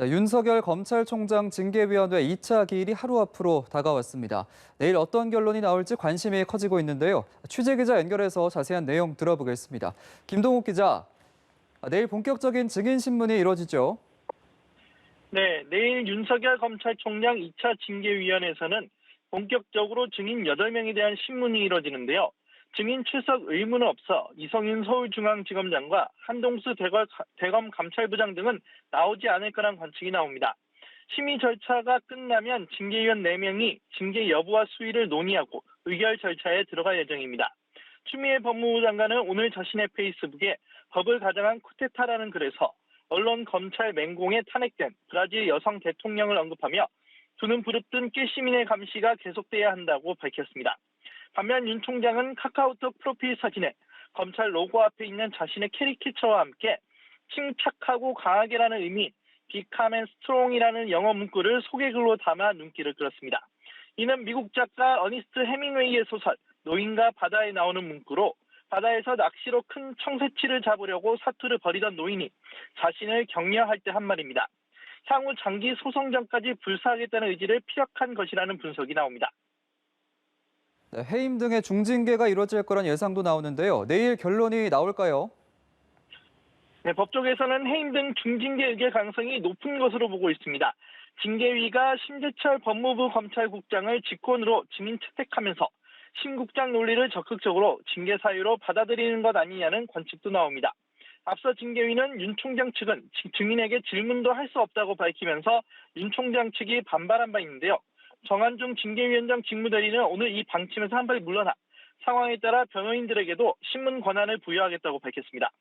네, 윤석열 검찰총장 징계위원회 2차 기일이 하루 앞으로 다가왔습니다. 내일 어떤 결론이 나올지 관심이 커지고 있는데요. 취재기자 연결해서 자세한 내용 들어보겠습니다. 김동욱 기자, 내일 본격적인 증인 신문이 이루어지죠? 네, 내일 윤석열 검찰총장 2차 징계위원회에서는 본격적으로 증인 8명에 대한 신문이 이뤄지는데요. 증인 출석 의무는 없어 이성윤 서울중앙지검장과 한동수 대검 감찰부장 등은 나오지 않을 거란 관측이 나옵니다. 심의 절차가 끝나면 징계위원 4명이 징계 여부와 수위를 논의하고 의결 절차에 들어갈 예정입니다. 추미애 법무부 장관은 오늘 자신의 페이스북에 법을 가장한 쿠데타라는 글에서 언론 검찰 맹공에 탄핵된 브라질 여성 대통령을 언급하며 두는 부릅뜬 깨시민의 감시가 계속돼야 한다고 밝혔습니다. 반면 윤 총장은 카카오톡 프로필 사진에 검찰 로고 앞에 있는 자신의 캐리케처와 함께 침착하고 강하게라는 의미 Become and Strong이라는 영어 문구를 소개글로 담아 눈길을 끌었습니다. 이는 미국 작가 어니스트 해밍웨이의 소설 노인과 바다에 나오는 문구로 바다에서 낚시로 큰 청새치를 잡으려고 사투를 벌이던 노인이 자신을 격려할 때 한 말입니다. 향후 장기 소송전까지 불사하겠다는 의지를 피력한 것이라는 분석이 나옵니다. 네, 해임 등의 중징계가 이루어질 거란 예상도 나오는데요. 내일 결론이 나올까요? 네, 법조계에서는 해임 등 중징계 의결 가능성이 높은 것으로 보고 있습니다. 징계위가 심재철 법무부 검찰국장을 직권으로 증인 채택하면서 심국장 논리를 적극적으로 징계 사유로 받아들이는 것 아니냐는 관측도 나옵니다. 앞서 징계위는 윤 총장 측은 증인에게 질문도 할 수 없다고 밝히면서 윤 총장 측이 반발한 바 있는데요. 정한중 징계위원장 직무대리는 오늘 이 방침에서 한 발 물러나 상황에 따라 변호인들에게도 신문 권한을 부여하겠다고 밝혔습니다.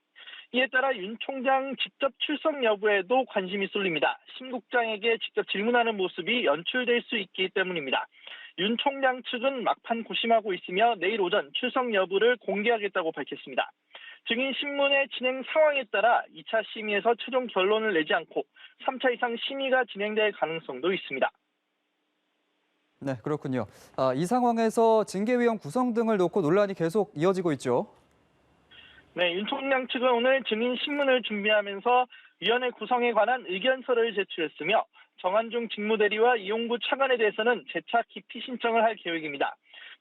이에 따라 윤 총장 직접 출석 여부에도 관심이 쏠립니다. 심 국장에게 직접 질문하는 모습이 연출될 수 있기 때문입니다. 윤 총장 측은 막판 고심하고 있으며 내일 오전 출석 여부를 공개하겠다고 밝혔습니다. 증인 신문의 진행 상황에 따라 2차 심의에서 최종 결론을 내지 않고 3차 이상 심의가 진행될 가능성도 있습니다. 네, 그렇군요. 이 상황에서 징계위원 구성 등을 놓고 논란이 계속 이어지고 있죠. 네, 윤 총장 측은 오늘 증인 신문을 준비하면서 위원회 구성에 관한 의견서를 제출했으며 정한중 직무대리와 이용구 차관에 대해서는 재차 기피 신청을 할 계획입니다.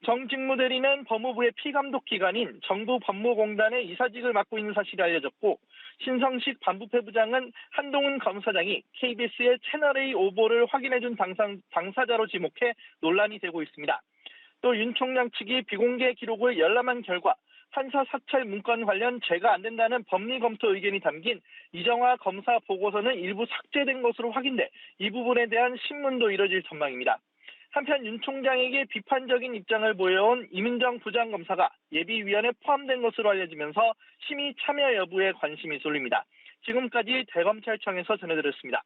정 직무대리는 법무부의 피감독 기관인 정부 법무공단의 이사직을 맡고 있는 사실이 알려졌고 신성식 반부패 부장은 한동훈 검사장이 KBS의 채널A 오보를 확인해준 당사자로 지목해 논란이 되고 있습니다. 또 윤 총장 측이 비공개 기록을 열람한 결과 판사 사찰 문건 관련 제가 안 된다는 법리 검토 의견이 담긴 이정화 검사 보고서는 일부 삭제된 것으로 확인돼 이 부분에 대한 신문도 이뤄질 전망입니다. 한편 윤 총장에게 비판적인 입장을 보여온 이민정 부장검사가 예비위원회에 포함된 것으로 알려지면서 심의 참여 여부에 관심이 쏠립니다. 지금까지 대검찰청에서 전해드렸습니다.